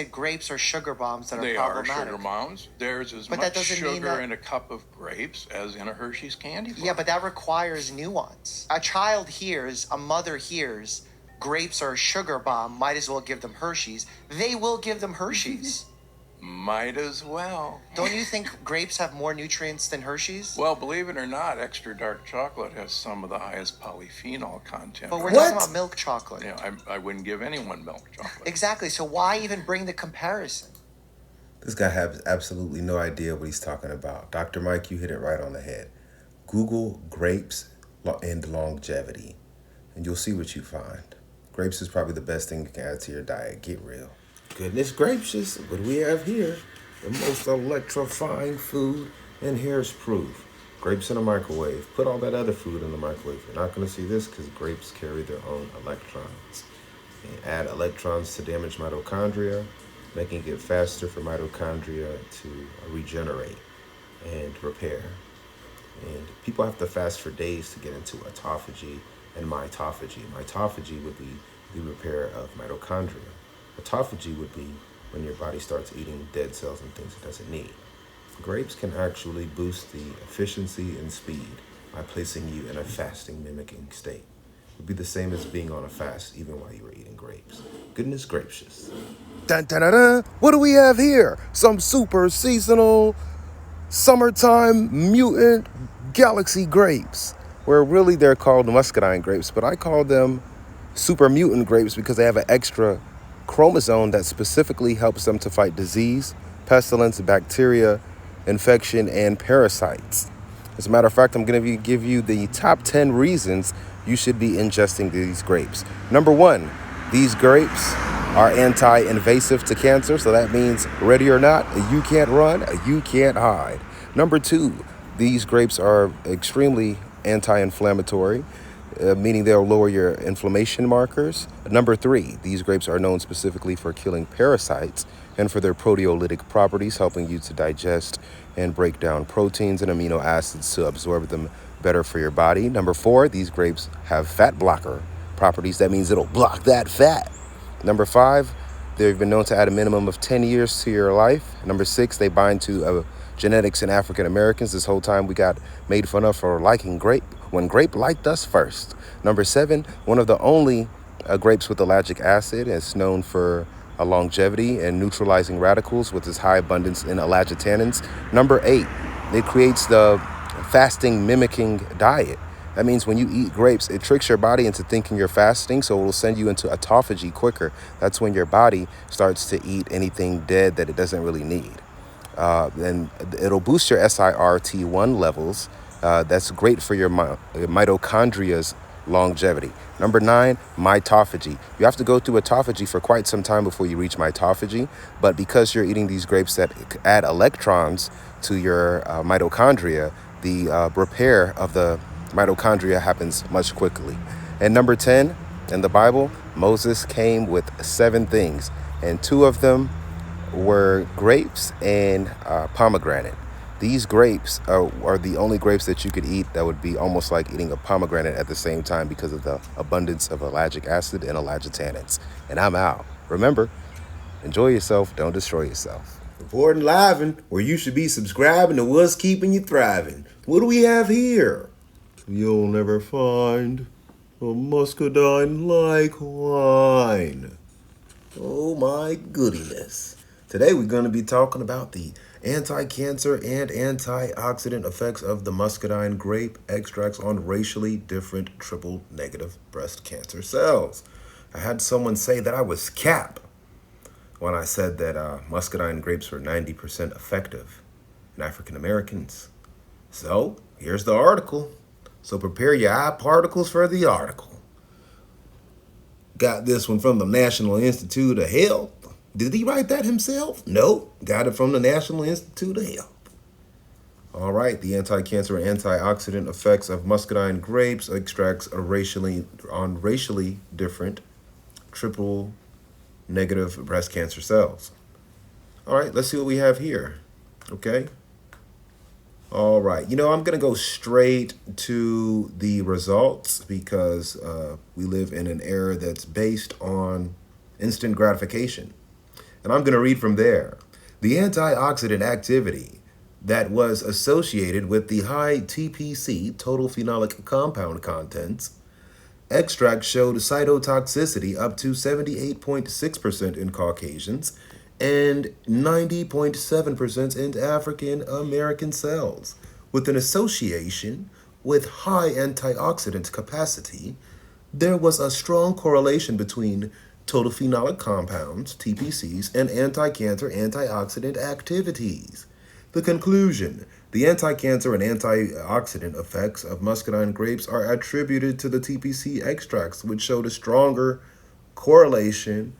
grapes are sugar bombs that are They are problematic. sugar bombs. There's as But that much doesn't mean sugar that- in a cup of grapes as in a Hershey's candy bar. Yeah, but that requires nuance. A child hears, a mother hears, grapes are a sugar bomb, might as well give them Hershey's. They will give them Hershey's. Might as well. Don't you think grapes have more nutrients than Hershey's? Well, believe it or not, extra dark chocolate has some of the highest polyphenol content. But we're What? talking about milk chocolate. Yeah, I wouldn't give anyone milk chocolate. Exactly. So why even bring the comparison? This guy has absolutely no idea what he's talking about. Dr. Mike, you hit it right on the head. Google grapes and longevity, and you'll see what you find. Grapes is probably the best thing you can add to your diet. Get real. Goodness gracious, what do we have here? The most electrifying food and hair's proof. Grapes in a microwave. Put all that other food in the microwave. You're not going to see this because grapes carry their own electrons. And add electrons to damaged mitochondria, making it faster for mitochondria to regenerate and repair. And people have to fast for days to get into autophagy and mitophagy. Mitophagy would be the repair of mitochondria. Autophagy would be when your body starts eating dead cells and things it doesn't need. Grapes can actually boost the efficiency and speed by placing you in a fasting mimicking state. It would be the same as being on a fast even while you were eating grapes. Goodness gracious. Dun, dun, dun, dun. What do we have here? Some super seasonal summertime mutant galaxy grapes, where really they're called muscadine grapes, but I call them super mutant grapes because they have an extra chromosome that specifically helps them to fight disease, pestilence, bacteria, infection, and parasites. As a matter of fact, I'm going to give you the top 10 reasons you should be ingesting these grapes. Number 1, these grapes are anti-invasive to cancer, so that means ready or not, you can't run, you can't hide. Number 2, these grapes are extremely anti-inflammatory, meaning they'll lower your inflammation markers. Number 3, these grapes are known specifically for killing parasites and for their proteolytic properties, helping you to digest and break down proteins and amino acids to absorb them better for your body. Number 4, these grapes have fat blocker properties. That means it'll block that fat. Number 5, they've been known to add a minimum of 10 years to your life. Number 6, they bind to genetics in African Americans. This whole time we got made fun of for liking grape when grape liked us first. Number 7, one of the only grapes with ellagic acid. It's known for longevity and neutralizing radicals with its high abundance in ellagitannins. Number 8, it creates the fasting mimicking diet. That means when you eat grapes, it tricks your body into thinking you're fasting, so it will send you into autophagy quicker. That's when your body starts to eat anything dead that it doesn't really need. And it'll boost your SIRT1 levels. That's great for your mitochondria's longevity. Number 9, mitophagy. You have to go through autophagy for quite some time before you reach mitophagy, but because you're eating these grapes that add electrons to your mitochondria, the repair of the mitochondria happens much quickly. And number 10, in the Bible, Moses came with 7 things, and 2 of them were grapes and pomegranate. These grapes are the only grapes that you could eat that would be almost like eating a pomegranate at the same time because of the abundance of ellagic acid and ellagitannins. And I'm out. Remember, enjoy yourself, don't destroy yourself. Reporting live, where you should be subscribing to what's keeping you thriving. What do we have here? You'll never find a muscadine like wine. Oh my goodness. Today we're going to be talking about the anti-cancer and antioxidant effects of the muscadine grape extracts on racially different triple negative breast cancer cells. I had someone say that I was cap when I said that muscadine grapes were 90% effective in African Americans. So here's the article. So prepare your eye particles for the article. Got this one from the National Institute of Health. Did he write that himself? No, got it from the National Institute of Health. All right, the anti-cancer and antioxidant effects of muscadine grapes extracts on racially different triple negative breast cancer cells. All right, let's see what we have here. Okay. All right, I'm going to go straight to the results because we live in an era that's based on instant gratification. And I'm going to read from there. The antioxidant activity that was associated with the high TPC, total phenolic compound contents, extract showed cytotoxicity up to 78.6% in Caucasians and 90.7% in African American cells, with an association with high antioxidant capacity. There was a strong correlation between total phenolic compounds, TPCs, and anti-cancer antioxidant activities. The conclusion: the anti-cancer and antioxidant effects of muscadine grapes are attributed to the TPC extracts, which showed a stronger correlation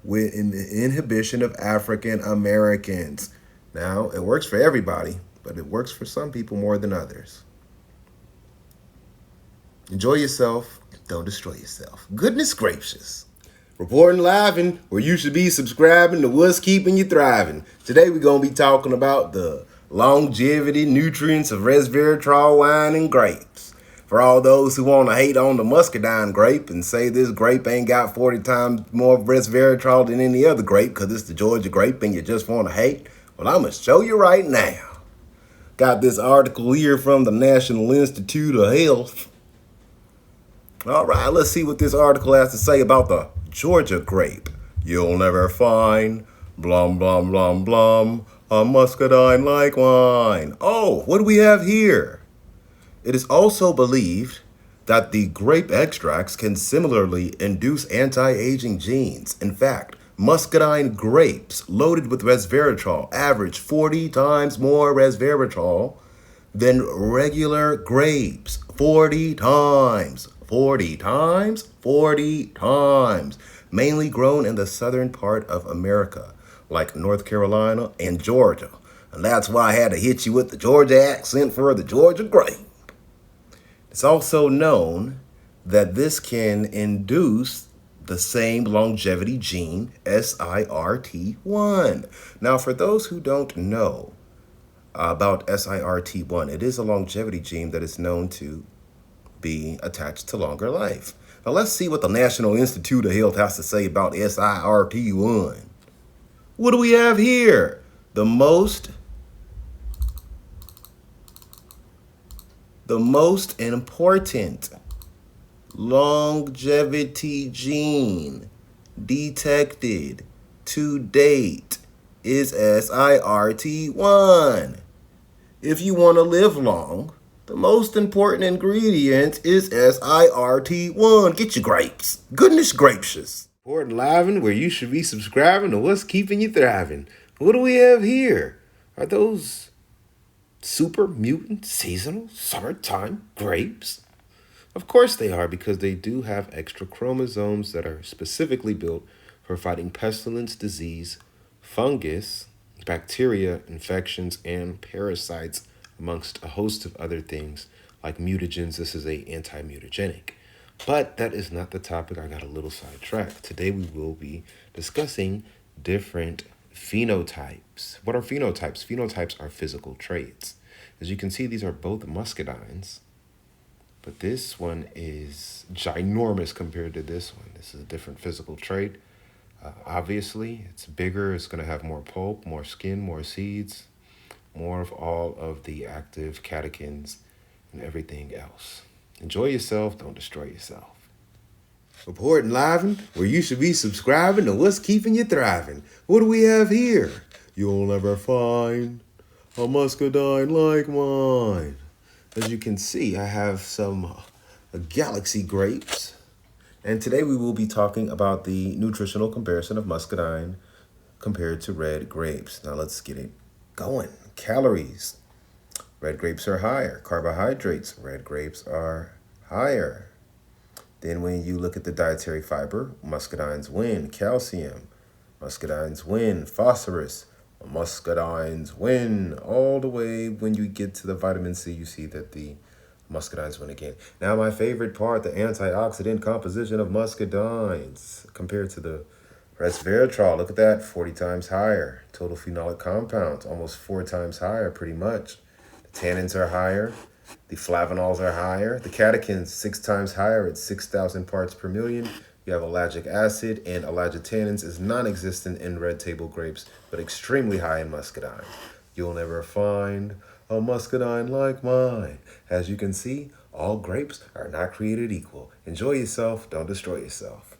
with the inhibition of African Americans. Now, it works for everybody, but it works for some people more than others. Enjoy yourself. Don't destroy yourself. Goodness gracious. Reporting live and where you should be subscribing to what's keeping you thriving. Today we're going to be talking about the longevity nutrients of resveratrol wine and grapes. For all those who want to hate on the muscadine grape and say this grape ain't got 40 times more resveratrol than any other grape because it's the Georgia grape and you just want to hate, well, I'm going to show you right now. Got this article here from the National Institute of Health. All right, let's see what this article has to say about the Georgia grape. You'll never find, blum, blum, blum, blum, a muscadine-like wine. Oh, what do we have here? It is also believed that the grape extracts can similarly induce anti-aging genes. In fact, muscadine grapes loaded with resveratrol average 40 times more resveratrol than regular grapes. 40 times. 40 times? 40 times. Mainly grown in the southern part of America, like North Carolina and Georgia. And that's why I had to hit you with the Georgia accent for the Georgia grape. It's also known that this can induce the same longevity gene, SIRT1. Now, for those who don't know about SIRT1, it is a longevity gene that is known to be attached to longer life. Now let's see what the National Institute of Health has to say about SIRT1. What do we have here? The most important longevity gene detected to date is SIRT1. If you want to live long, the most important ingredient is SIRT1. Get your grapes. Goodness gracious. Important live and where you should be subscribing to what's keeping you thriving. What do we have here? Are those super mutant seasonal summertime grapes? Of course they are, because they do have extra chromosomes that are specifically built for fighting pestilence, disease, fungus, bacteria, infections, and parasites, amongst a host of other things like mutagens. This is a anti-mutagenic. But that is not the topic. I got a little sidetracked. Today we will be discussing different phenotypes. What are phenotypes? Phenotypes are physical traits. As you can see, these are both muscadines, but this one is ginormous compared to this one. This is a different physical trait. Obviously, it's bigger. It's going to have more pulp, more skin, more seeds, more of all of the active catechins and everything else. Enjoy yourself. Don't destroy yourself. Reporting live where you should be subscribing to what's keeping you thriving. What do we have here? You'll never find a muscadine-like wine. As you can see, I have some Galaxy grapes. And today we will be talking about the nutritional comparison of muscadine compared to red grapes. Now let's get it going. Calories. Red grapes are higher. Carbohydrates. Red grapes are higher. Then when you look at the dietary fiber, muscadines win. Calcium. Muscadines win. Phosphorus. Muscadines win. All the way when you get to the vitamin C, you see that the muscadines win again. Now my favorite part, the antioxidant composition of muscadines compared to the resveratrol. Look at that, 40 times higher. Total phenolic compounds, almost 4 times higher, pretty much. The tannins are higher. The flavanols are higher. The catechins, 6 times higher at 6,000 parts per million. You have ellagic acid, and ellagitannins is non-existent in red table grapes, but extremely high in muscadine. You'll never find a muscadine like mine. As you can see, all grapes are not created equal. Enjoy yourself, don't destroy yourself.